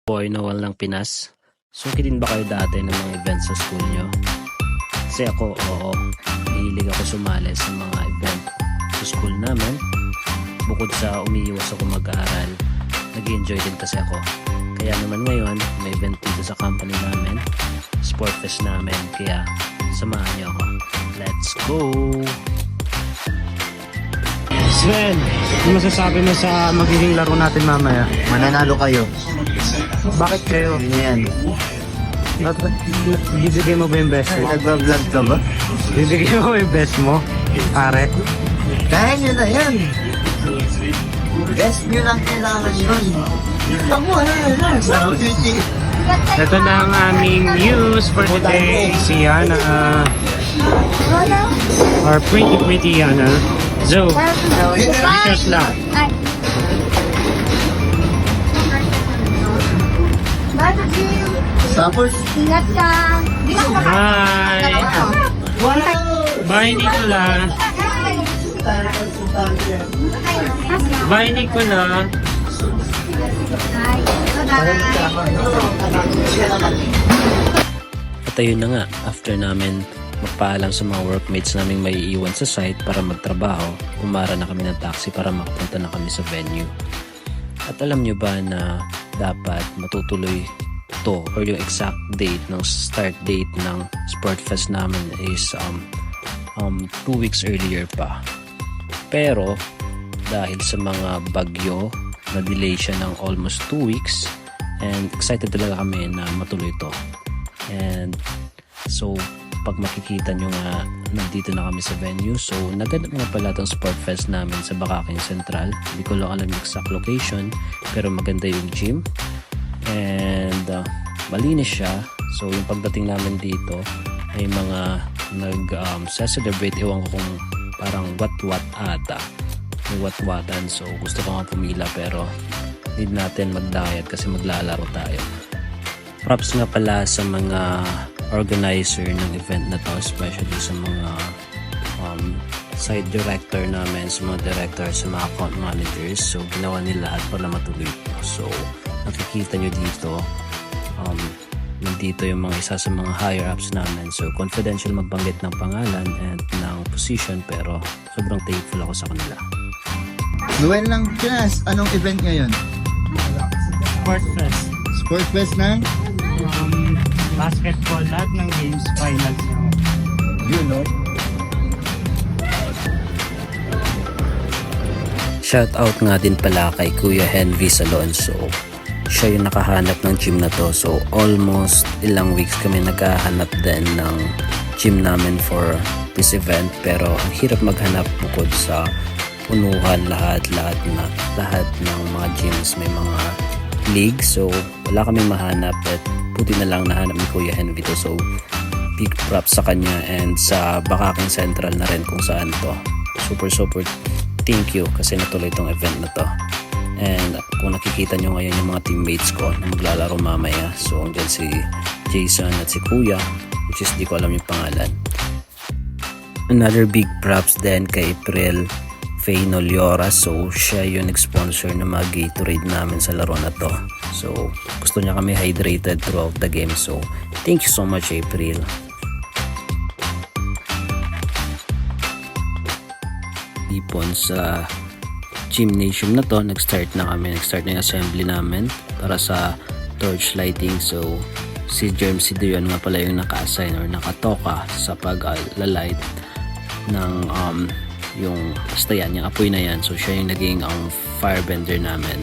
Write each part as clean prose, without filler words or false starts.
Boy na walang Pinas. Suki din ba kayo dati ng mga events sa school nyo? Kasi ako, oo. Mahilig ako sumali sa mga event sa school namin. Bukod sa umiiwas ako mag-aaral, nag-enjoy din kasi ako. Kaya naman ngayon, may event dito sa company namin. Sport fest namin. Kaya samahan niyo ako. Let's go! Sven, ano masasabi mo sa magiging laro natin mamaya? Mananalo kayo. Bakit kayo? Yan. Bibigay mo ba yung best mo? Nagbablog ka ba? Bibigay mo ba yung best mo? Pare? Kaya nyo na yan. Best nyo lang kailangan yun. Ako, Ito na ang aming news for today. Si Yana. Our pretty Yana. So, pictures lang. Tapos, Ingat ka. Bye! Bye, Nicola. Bye, Nicola. At ayun na nga, after namin magpaalam sa mga workmates naming may iiwan sa site para magtrabaho, umara na kami ng taxi para makapunta na kami sa venue. At alam nyo ba na dapat matutuloy to or yung exact date ng start date ng Sport Fest namin is 2 weeks earlier pa. Pero dahil sa mga bagyo, na-delay siya ng almost 2 weeks and excited talaga kami na matuloy to. And so pag makikita nyo nga, nandito na kami sa venue. So naganap nga pala itong Sport Fest namin sa Bakaking Central. Hindi ko lang alam yung exact location, pero maganda yung gym and malinis siya. So yung pagdating namin dito ay mga nag-celebrate, ewan ko kung parang wat-wat ata, may wat-watan. So gusto ko nga pumila pero need natin mag-diet kasi maglalaro tayo. Props nga pala sa mga organizer ng event na to, especially sa mga side director namin, sa mga director, sa mga account managers. So ginawa nila lahat para matuloy ito. So nakikita nyo dito, nandito yung mga isa sa mga higher ups namin. So confidential magbanggit ng pangalan and ng position, pero sobrang thankful ako sa kanila. Noel lang, Kinas, anong event ngayon? Sport Fest. Sport Fest na? Basketball, lahat ng games, finals. You know? Shout out nga din pala kay Kuya Henry Salonso. Siya yung nakahanap ng gym na to. So almost ilang weeks kami naghahanap din ng gym namin for this event. Pero ang hirap maghanap bukod sa punuhan lahat ng mga gyms, may mga league. So wala kami mahanap at buti na lang nahanap ni Kuya Henry to. So big props sa kanya and sa Bakaking Central na rin kung saan to. Super thank you kasi natuloy itong event na to. And kung nakikita nyo ngayon yung mga teammates ko na maglalaro mamaya, so andyan si Jason at si Kuya, which is di ko alam yung pangalan. Another big props din kay April Fainoliora. So siya yung nag-sponsor ng mga Gatorade namin sa laro na to. So gusto niya kami hydrated throughout the game. So thank you so much, April. Ipon sa gymnasium na to, nag-start na yung assembly namin para sa torch lighting. So si Jermsy Dion nga pala yung naka-assign or nakatoka sa pag-light ng yung basta yan, yung apoy na yan. So siya yung naging firebender namin.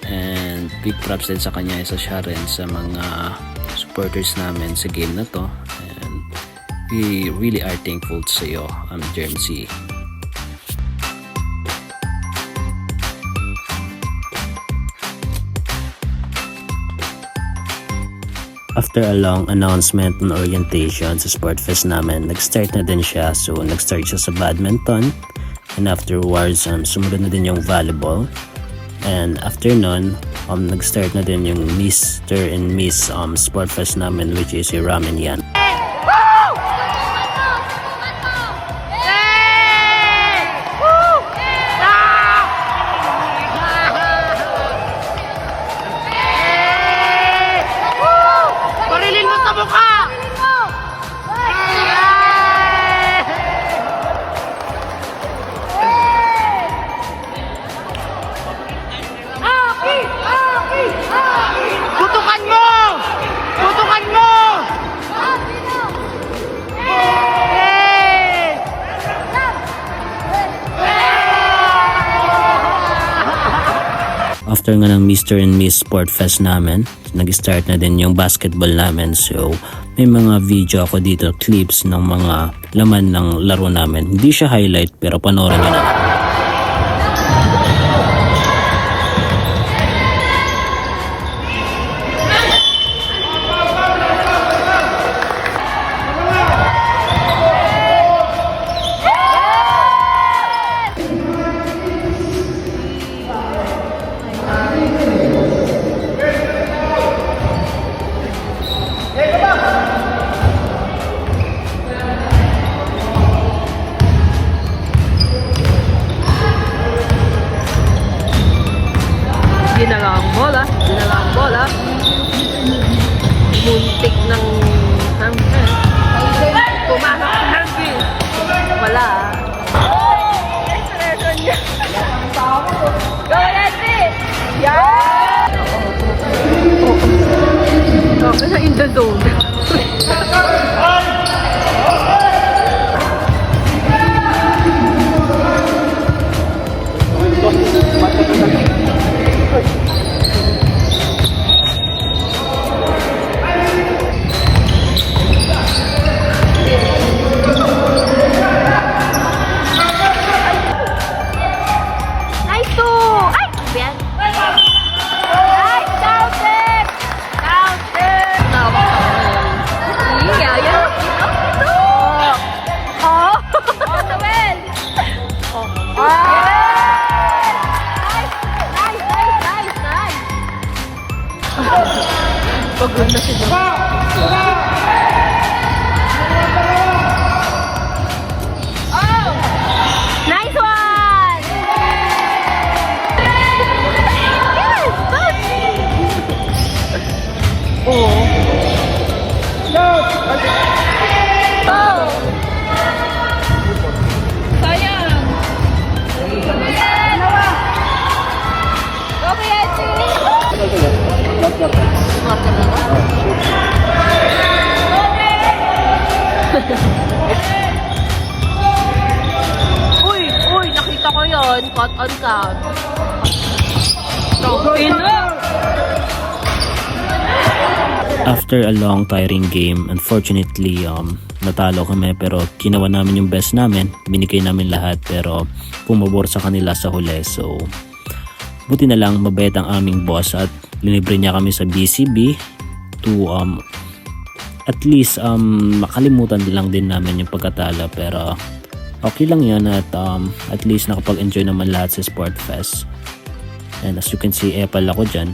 And big props din sa kanya, isa siya rin sa mga supporters namin sa game na to. And we really are thankful sa iyo, Jermsy. After a long announcement and orientation sa Sport Fest namin, nag-start na din siya. So nag-start siya sa badminton and afterwards sumunod na din yung volleyball. And after nun, nag-start na din yung Mr. and Miss Sport Fest namin, which is si Ramen Yan. After nga ng Mr. and Miss Sport Fest namin, nag-start na din yung basketball namin. So, may mga video ako dito, clips ng mga laman ng laro namin. Hindi siya highlight pero panoorin nyo na. Dinala ang bola. Muntik ng hangin. Pumasok sa hangin. Wala. Go, Yancy! Yeah! Kami na in the zone. Nice to! Ay! Bien! Nice! Counted! Counted! Yeah, yeah. Oh! Oh, Noel! Oh! Nice! Pagod na sila. Nice one! Sayang! Go, Uy, nakita ko yon. Caught on count. After a long tiring game, unfortunately, natalo kami pero ginawa namin yung best namin. Binigay namin lahat pero pumabor sa kanila sa huli. So, buti na lang mabait ang aming boss at linibre niya kami sa BCB to at least makalimutan lang din namin yung pagkatalo pero okay lang yun at least nakapag-enjoy naman lahat sa Sport Fest. And as you can see, epal ako dyan.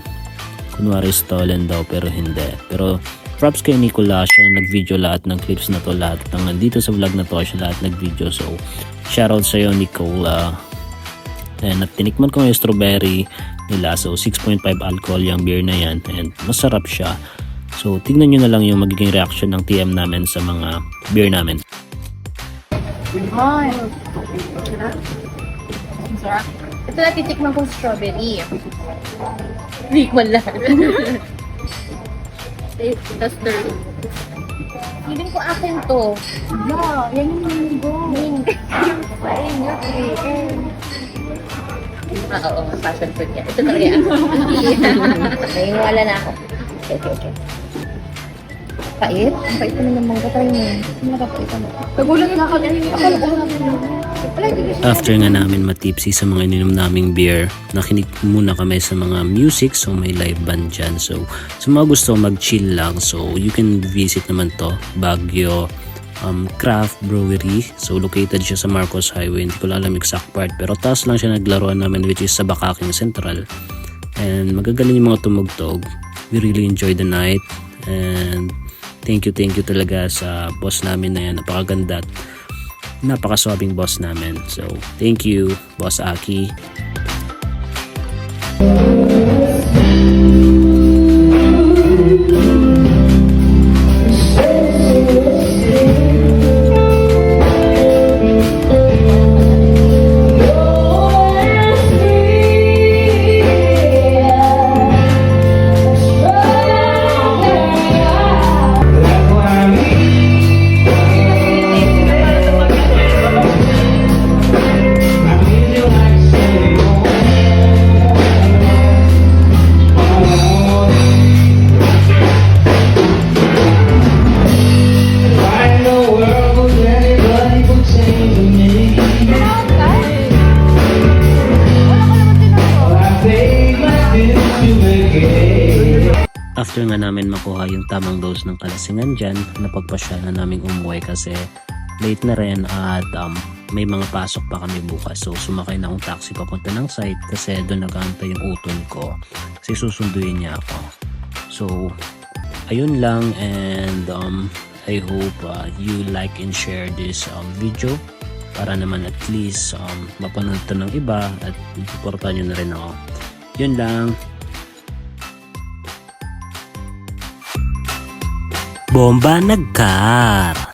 Kunwari stolen daw pero hindi. Pero props kay Nicola, siya na nag-video lahat ng clips na to, lahat ng nandito sa vlog na to, siya lahat nag-video. So shoutout sa'yo Nicola. And at tinikman ko yung strawberry nila, so 6.5 alcohol yung beer na yan and masarap siya. So tignan nyo na lang yung magiging reaction ng TM namin sa mga beer namin. Sarap. Ito na titikman kong strawberry. Tikman lang. That's the... Feeling ko akin to. Yeah, yan yung mango. Oo, passion fruit yan. Ito talaga yan. Naiwala na ako. Okay. Pait? Ang pait naman ng mangga. Try mo. Hindi nakapait mo. Nagulat na ako. Akala ko na After nga namin matipsy sa mga ininom naming beer, nakinig muna kami sa mga music, so may live band dyan. So sa mga gusto mag-chill lang, so you can visit naman to, Baguio Craft Brewery. So located siya sa Marcos Highway, hindi ko lang alam exact part, pero taas lang siya naglaruan namin, which is sa Bakaking Central. And magagaling yung mga tumugtog. We really enjoyed the night and thank you talaga sa boss namin na yan, napakaganda at napakaswabing boss namin. So, thank you, Boss Aki. After nga namin makuha yung tamang dose ng kalasingan dyan, napagpasya na namin umuwi kasi late na rin at may mga pasok pa kami bukas. So sumakay na akong taxi papunta ng site kasi doon nag-aantay yung utol ko kasi susunduin niya ako. So ayun lang, and I hope you like and share this video para naman at least mapanood to ng iba at suportahan nyo na rin ako. Yun lang. Bomba nagkar!